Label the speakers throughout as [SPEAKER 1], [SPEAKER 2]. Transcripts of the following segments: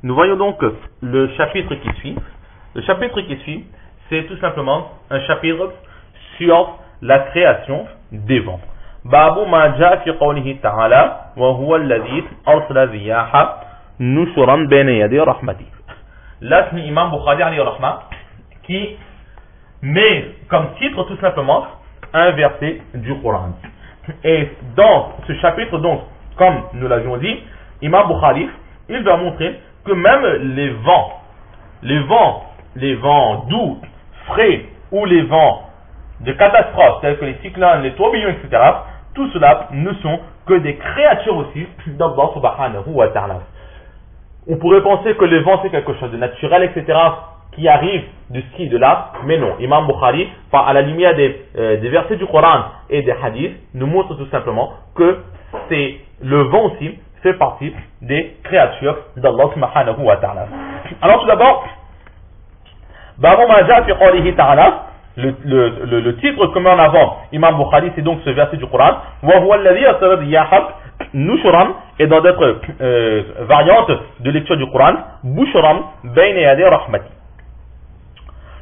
[SPEAKER 1] Nous voyons donc le chapitre qui suit. Le chapitre qui suit, c'est tout simplement un chapitre sur la création des vents. Babu ma jaa fi qawlihi ta'ala wa huwa alladhi arsala riyaha nushuran bayna yaday rahmati. Là, c'est l'imam Bukhari alayhi rahma qui met comme titre tout simplement un verset du Coran. Et dans ce chapitre, donc, comme nous l'avions dit, Imam Bukhari, il va montrer que même les vents doux, frais, ou les vents de catastrophes, tels que les cyclones, les tourbillons, etc., tout cela ne sont que des créatures aussi d'Allah subhanahu wa ta'ala. On pourrait penser que le vent c'est quelque chose de naturel, etc., qui arrive de ci et de là, mais non. Imam Bukhari, à la lumière des versets du Coran et des hadiths, nous montre tout simplement que le vent aussi fait partie des créatures d'Allah subhanahu wa ta'ala. Alors tout d'abord, Babu ma jaa fi qawlihi ta'ala, le titre que met en avant Imam Bukhari, c'est donc ce verset du Coran, wa huwa alladhi arsala riyaha nushuran, et dans d'autres variantes de lecture du Coran, bushran bayna yaday rahmati.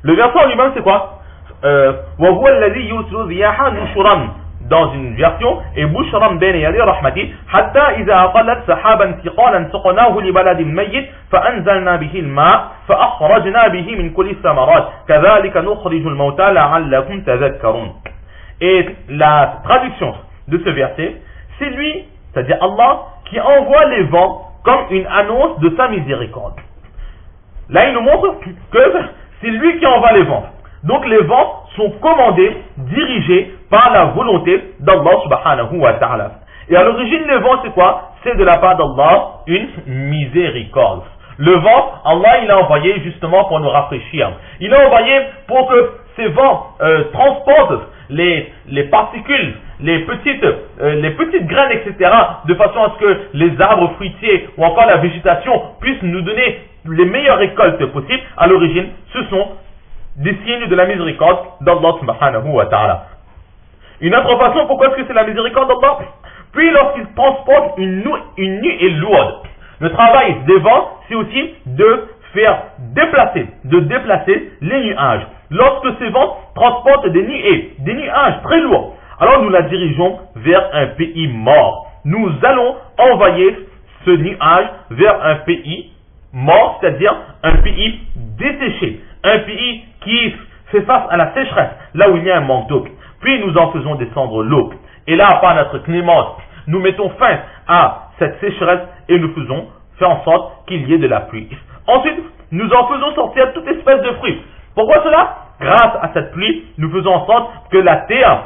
[SPEAKER 1] Le verset en lui-même c'est quoi? Wa huwa alladhi yursilu riyaha nushuran dans une version, et bushran bayna yaday rahmati hatta idha aqallat sahaban thiqalan suqnahu li baladin mayyit fa anzalna bihi al-ma' fa akhrajna bihi min kulli thamarat kadhalika nukhriju al-mawta la'allakum tadhakkarun. Et la traduction de ce verset, c'est lui, c'est-à-dire Allah, qui envoie les vents comme une annonce de sa miséricorde. Là, il nous montre que c'est lui qui envoie les vents. Donc les vents sont commandés, dirigés par la volonté d'Allah subhanahu wa ta'ala. Et à l'origine, les vents, c'est quoi? C'est de la part d'Allah une miséricorde. Le vent, Allah, il a envoyé justement pour nous rafraîchir. Il a envoyé pour que ces vents transportent les particules, les petites graines, etc., de façon à ce que les arbres fruitiers ou encore la végétation puissent nous donner les meilleures récoltes possibles. À l'origine, ce sont des signes de la miséricorde d'Allah subhanahu wa ta'ala. Une autre façon, pourquoi est-ce que c'est la miséricorde d'Allah? Puis lorsqu'il transporte une nuée lourde, le travail des vents, c'est aussi de déplacer les nuages. Lorsque ces vents transportent des nuages très lourds, alors nous la dirigeons vers un pays mort. Nous allons envoyer ce nuage vers un pays mort, c'est-à-dire un pays desséché, un pays qui fait face à la sécheresse, là où il y a un manque d'eau. Puis nous en faisons descendre l'eau. Et là, par notre clémence, nous mettons fin à cette sécheresse et nous faisons faire en sorte qu'il y ait de la pluie. Ensuite, nous en faisons sortir toute espèce de fruits. Pourquoi cela? Grâce à cette pluie, nous faisons en sorte que la terre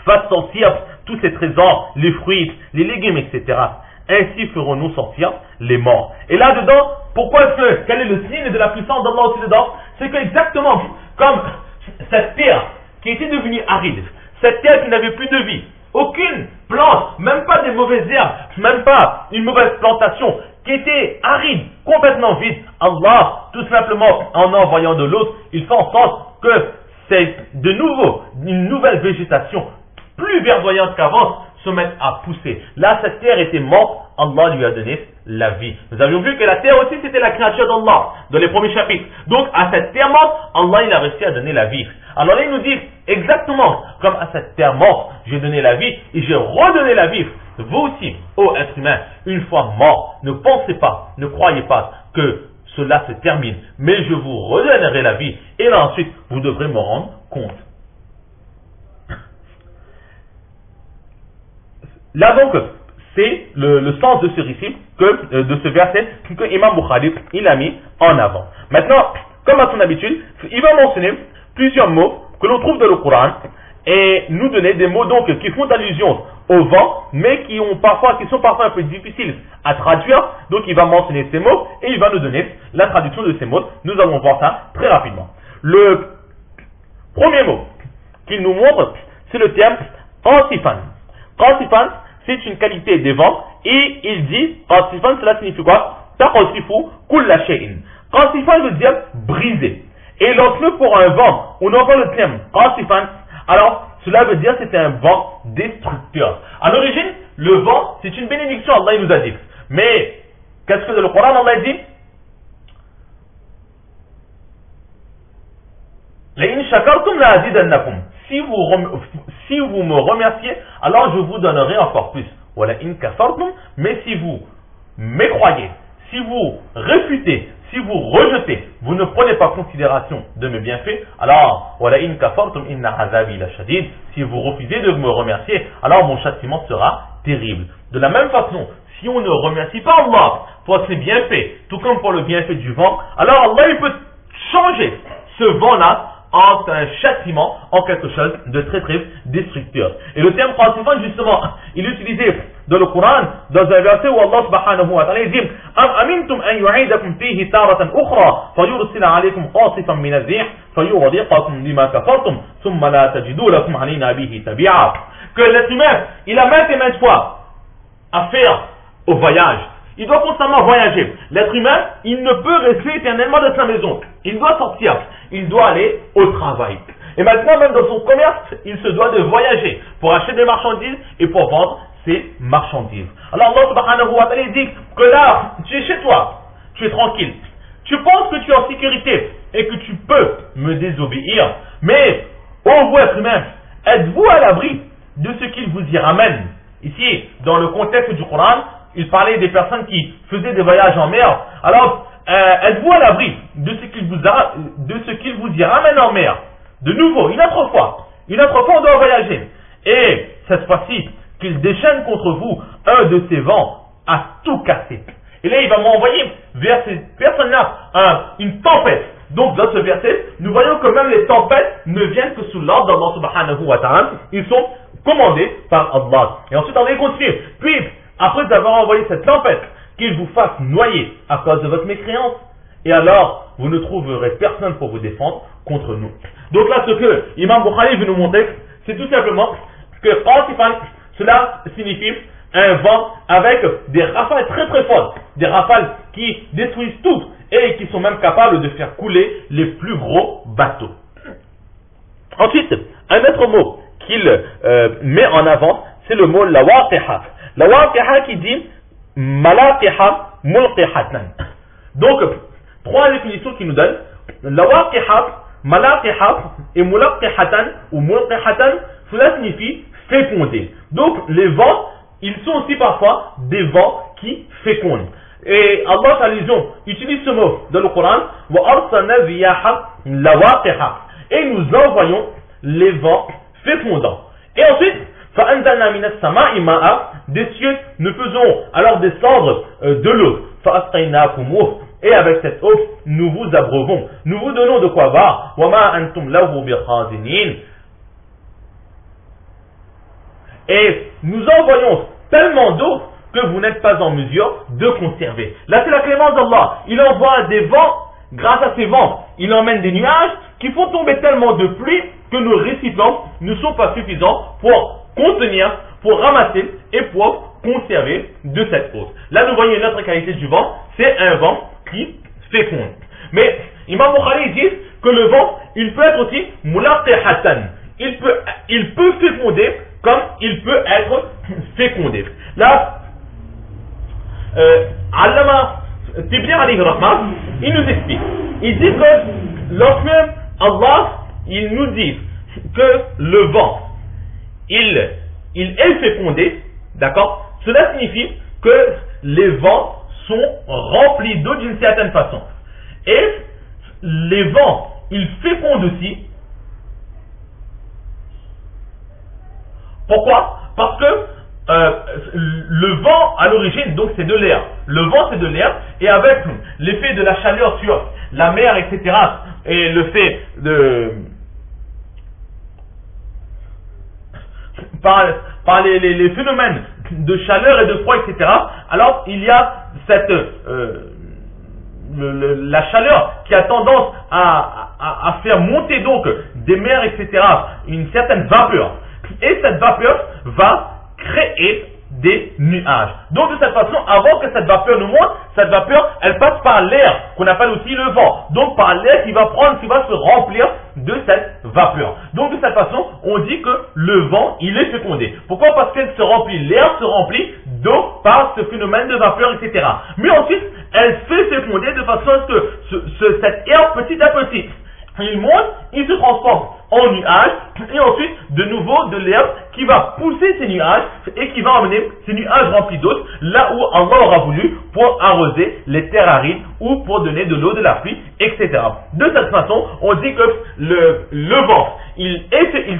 [SPEAKER 1] fasse sortir tous ces trésors, les fruits, les légumes, etc. Ainsi ferons-nous sortir les morts. Et là-dedans, quel est le signe de la puissance d'Allah aussi dedans? C'est que exactement comme cette terre qui était devenue aride, cette terre qui n'avait plus de vie, aucune plante, même pas des mauvaises herbes, même pas une mauvaise plantation, qui était aride, complètement vide, Allah, tout simplement, en envoyant de l'eau, il fait en sorte que c'est de nouveau une nouvelle végétation, plus verdoyante qu'avant, se mette à pousser. Là, cette terre était morte, Allah lui a donné la vie. Nous avions vu que la terre aussi, c'était la créature d'Allah, dans les premiers chapitres. Donc, à cette terre morte, Allah, il a réussi à donner la vie. Alors là, il nous dit, exactement, comme à cette terre morte, j'ai donné la vie, et j'ai redonné la vie. Vous aussi, ô être humain, une fois mort, ne pensez pas, ne croyez pas que cela se termine, mais je vous redonnerai la vie, et là ensuite, vous devrez me rendre compte. Là donc, c'est le sens de ce récit, de ce verset que Imam Bukhari il a mis en avant. Maintenant, comme à son habitude, il va mentionner plusieurs mots que l'on trouve dans le Coran et nous donner des mots donc qui font allusion au vent, mais qui sont parfois un peu difficiles à traduire. Donc il va mentionner ces mots et il va nous donner la traduction de ces mots. Nous allons voir ça très rapidement. Le premier mot qu'il nous montre, c'est le terme qasifan. Qasifan, c'est une qualité des vents et il dit, qasifan, cela signifie quoi? Taqasifu kulla shay'in. Qasifan veut dire briser. Et lorsque pour un vent, on entend le terme qasifan, alors cela veut dire que c'est un vent destructeur. À l'origine, le vent, c'est une bénédiction, Allah il nous a dit. Mais Qu'est-ce que dans le Coran Allah dit? Si vous me remerciez, alors je vous donnerai encore plus. Mais si vous mécroyez, si vous réfutez, si vous rejetez, vous ne prenez pas considération de mes bienfaits, alors si vous refusez de me remercier, alors mon châtiment sera terrible. De la même façon, si on ne remercie pas Allah pour ses bienfaits, tout comme pour le bienfait du vent, alors Allah il peut changer ce vent-là en un châtiment, en quelque chose de très très destructeur. Et le terme principal, justement, il est utilisé dans le Coran, dans un verset où Allah subhanahu wa ta'ala dit Am amintum an yu'idakum fihi taratan ukhra fayursila alaykum qasifan min az-zih fayughriqakum bima kafartum thumma la tajidu lakum alayna bihi tabi'a. Que l'être humain, il a maintes et maintes fois à faire au voyage. Il doit constamment voyager. L'être humain, il ne peut rester éternellement dans sa maison. Il doit sortir. Il doit aller au travail. Et maintenant, même dans son commerce, il se doit de voyager pour acheter des marchandises et pour vendre ses marchandises. Alors Allah subhanahu wa ta'ala dit que là, tu es chez toi, tu es tranquille. Tu penses que tu es en sécurité et que tu peux me désobéir. Mais, ô vous être humain, êtes-vous à l'abri de ce qu'il vous y ramène? Ici, dans le contexte du Coran, il parlait des personnes qui faisaient des voyages en mer. Alors, êtes-vous à l'abri de ce qu'il vous y ramène en mer? De nouveau, une autre fois, on doit voyager. Et cette fois-ci, qu'il déchaîne contre vous un de ces vents à tout casser. Et là, il va m'envoyer vers ces personnes-là une tempête. Donc, dans ce verset, nous voyons que même les tempêtes ne viennent que sous l'ordre d'Allah subhanahu wa ta'ala. Ils sont commandés par Allah. Et ensuite, on va continuer. Puis, après avoir envoyé cette tempête, qu'il vous fasse noyer à cause de votre mécréance, et alors vous ne trouverez personne pour vous défendre contre nous. Donc là, ce que Imam Bukhari veut nous montrer, c'est tout simplement que Qasifan, cela signifie un vent avec des rafales très très fortes, des rafales qui détruisent tout et qui sont même capables de faire couler les plus gros bateaux. Ensuite, un autre mot qu'il met en avant, c'est le mot la waqiha. La waqiha qui dit malaqiha mulqihatan. Donc, trois définitions qu'il nous donne. La waqiha, malaqiha et mulqihatan ou mulqihatan, cela signifie féconder. Donc, les vents, ils sont aussi parfois des vents qui fécondent. Et Allah Ta'ala utilise ce mot dans le Coran, wa arsalna riyaha lawaqiha. Et nous envoyons les vents fécondants. Et ensuite, فَأَنْزَلْنَا مِنَ السَّمَاءِ مَاءً, des cieux, nous faisons alors descendre de l'eau. فَأَسْقَيْنَاكُمُوهُ, et avec cette eau, nous vous abreuvons. Nous vous donnons de quoi boire. وَمَا أَنْتُمْ لَهُ بِخَازِنِينَ, et nous envoyons tellement d'eau que vous n'êtes pas en mesure de conserver. Là, c'est la clémence d'Allah. Il envoie des vents. Grâce à ces vents, il emmène des nuages qui font tomber tellement de pluie que nos récipients ne sont pas suffisants pour contenir, pour ramasser et pour conserver de cette eau. Là, nous voyons une autre qualité du vent, c'est un vent qui féconde. Mais Imam Bukhari dit que le vent, il peut être aussi mulaqihatan. Il peut féconder comme il peut être fécondé. Là, Allama Tibni alayhi rahmah, il nous explique. Il dit que lorsque Allah, il nous dit que le vent, il est fécondé, d'accord? Cela signifie que les vents sont remplis d'eau d'une certaine façon. Et les vents, ils fécondent aussi. Pourquoi? Parce que le vent à l'origine, donc c'est de l'air. Le vent c'est de l'air, et avec l'effet de la chaleur sur la mer, etc., et le fait de par les phénomènes de chaleur et de froid, etc., alors il y a cette la chaleur qui a tendance à faire monter donc des mers, etc., une certaine vapeur. Et cette vapeur va créer des nuages. Donc de cette façon, avant que cette vapeur ne monte, cette vapeur, elle passe par l'air, qu'on appelle aussi le vent. Donc par l'air qui va se remplir de cette vapeur. Donc de cette façon, on dit que le vent, il est fécondé. Pourquoi? Parce qu'elle se remplit, l'air se remplit d'eau par ce phénomène de vapeur, etc. Mais ensuite, elle fait féconder de façon à ce que cet air, petit à petit, il monte, il se transforme en nuage, et ensuite, de nouveau, de l'air qui va pousser ces nuages et qui va emmener ces nuages remplis d'eau là où Allah aura voulu pour arroser les terres arides ou pour donner de l'eau, de la pluie, etc. De cette façon, on dit que le vent, il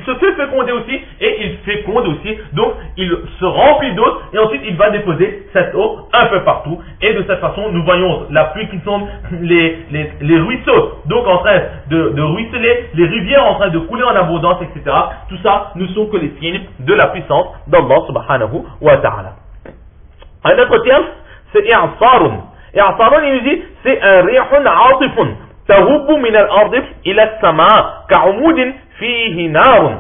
[SPEAKER 1] se fait féconder aussi et il féconde aussi, donc il se remplit d'eau et ensuite il va déposer cette eau un peu partout. Et de cette façon, nous voyons la pluie qui sont les ruisseaux, donc en train de ruisseler, les rivières en train de couler en abondance, etc. Tout ça ne sont que les signes de la puissance d'Allah subhanahu wa ta'ala. Un autre terme, c'est i'sarun. I'sarun, il nous dit, c'est un rihun atifun tahubbu min al-ardi ila as-samaa ka'umudin fihi narun.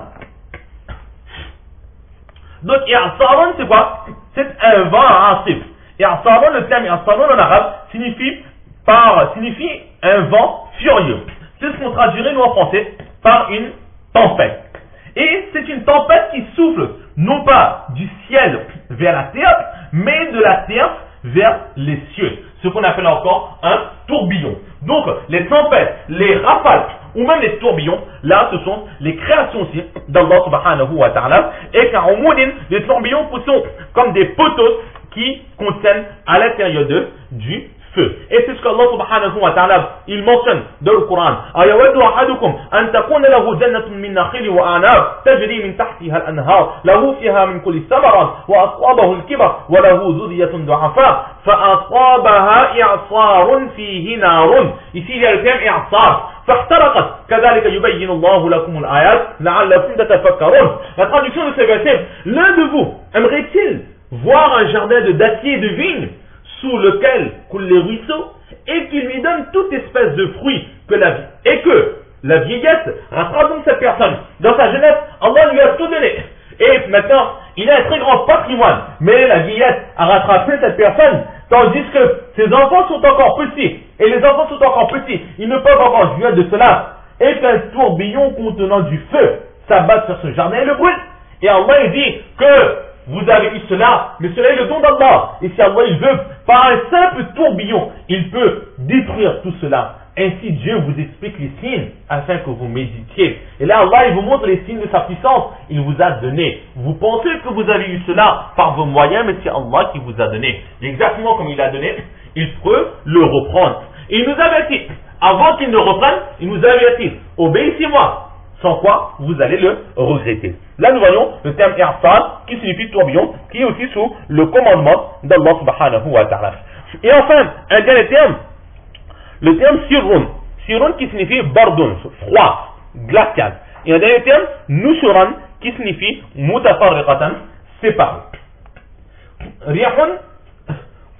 [SPEAKER 1] Donc i'sarun, c'est quoi? C'est un vent atif. I'sarun, le terme i'sarun en arabe signifie un vent furieux. C'est ce qu'on traduirait nous en français par une tempête. Et c'est une tempête qui souffle non pas du ciel vers la terre, mais de la terre vers les cieux. Ce qu'on appelle encore un tourbillon. Donc les tempêtes, les rafales ou même les tourbillons, là ce sont les créations aussi d'Allah subhanahu wa ta'ala. Et car au moins les tourbillons sont comme des poteaux qui contiennent à l'intérieur d'eux du feu. Et c'est ce qu'Allah subhanahu wa ta'ala il mentionne dans le Coran. Ayawaddu ahadukum an takuna lahu jannatun min nakhil wa anab tajri min tahtiha al-anhar lahu fiha min kulli thamarat wa asabahu al-kibar wa lahu dhurriyyatun du'afa fa asabaha i'sarun fihi narun. Ici il y a le terme i'sar. فاحترقت كذلك يبين الله لكم الآيات لعلكم تتفكرون. La traduction de ce verset, l'un de vous aimerait-il voir un jardin de dattiers et de vignes sous lequel coulent les ruisseaux, et qui lui donne toute espèce de fruits et que la vieillesse rattrape donc cette personne. Dans sa jeunesse, Allah lui a tout donné. Et maintenant, il a un très grand patrimoine, mais la vieillesse a rattrapé cette personne, tandis que ses enfants sont encore petits, et les enfants sont encore petits, ils ne peuvent encore jouir de cela, et qu'un tourbillon contenant du feu s'abatte sur ce jardin et le brûle. Et Allah il dit que vous avez eu cela, mais cela est le don d'Allah. Et si Allah il veut, par un simple tourbillon, il peut détruire tout cela. Ainsi Dieu vous explique les signes afin que vous méditiez. Et là Allah il vous montre les signes de sa puissance. Il vous a donné. Vous pensez que vous avez eu cela par vos moyens, mais c'est Allah qui vous a donné. Exactement comme il a donné, il peut le reprendre. Et il nous avertit. Avant qu'il ne reprenne, il nous avertit. Obéissez-moi. Sans quoi vous allez le regretter. Là nous voyons le terme i'sar qui signifie tourbillon, qui est aussi sous le commandement d'Allah subhanahu wa ta'ala. Et enfin, un dernier terme, le terme sirrun. Sirrun qui signifie bardun, froid, glacial. Et un dernier terme, nushuran, qui signifie mutafarriqatan, séparé. Rihun,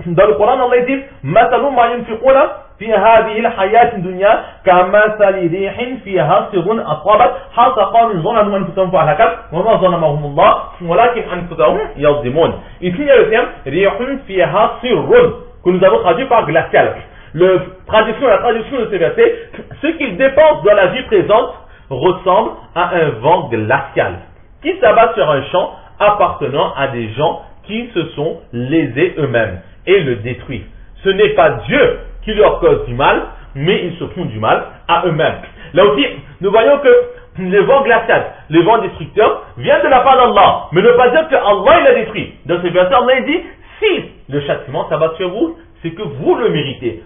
[SPEAKER 1] dans le Coran, Allah dit Mathalu ma yunfiquna في هذه الحياة الدنيا كمثل ريح فيها سر أصابت حتى قوم ظلموا أنفسهم فأهلكت وما ظلمهم الله ولكن أنفسهم يظلمون. Ici il y a le terme ريح فيها سر que nous avons traduit par glacial. La traduction de ce verset, ce qu'ils dépensent dans la vie présente ressemble à un vent glacial qui s'abat sur un champ appartenant à des gens qui se sont lésés eux-mêmes et le détruisent. Ce n'est pas Dieu qui leur cause du mal, mais ils se font du mal à eux-mêmes. Là aussi, nous voyons que les vents glaciaux, les vents destructeurs, viennent de la part d'Allah, mais ne pas dire que Allah il l'a détruit. Dans ce verset, Allah dit, si le châtiment s'abat sur vous, c'est que vous le méritez.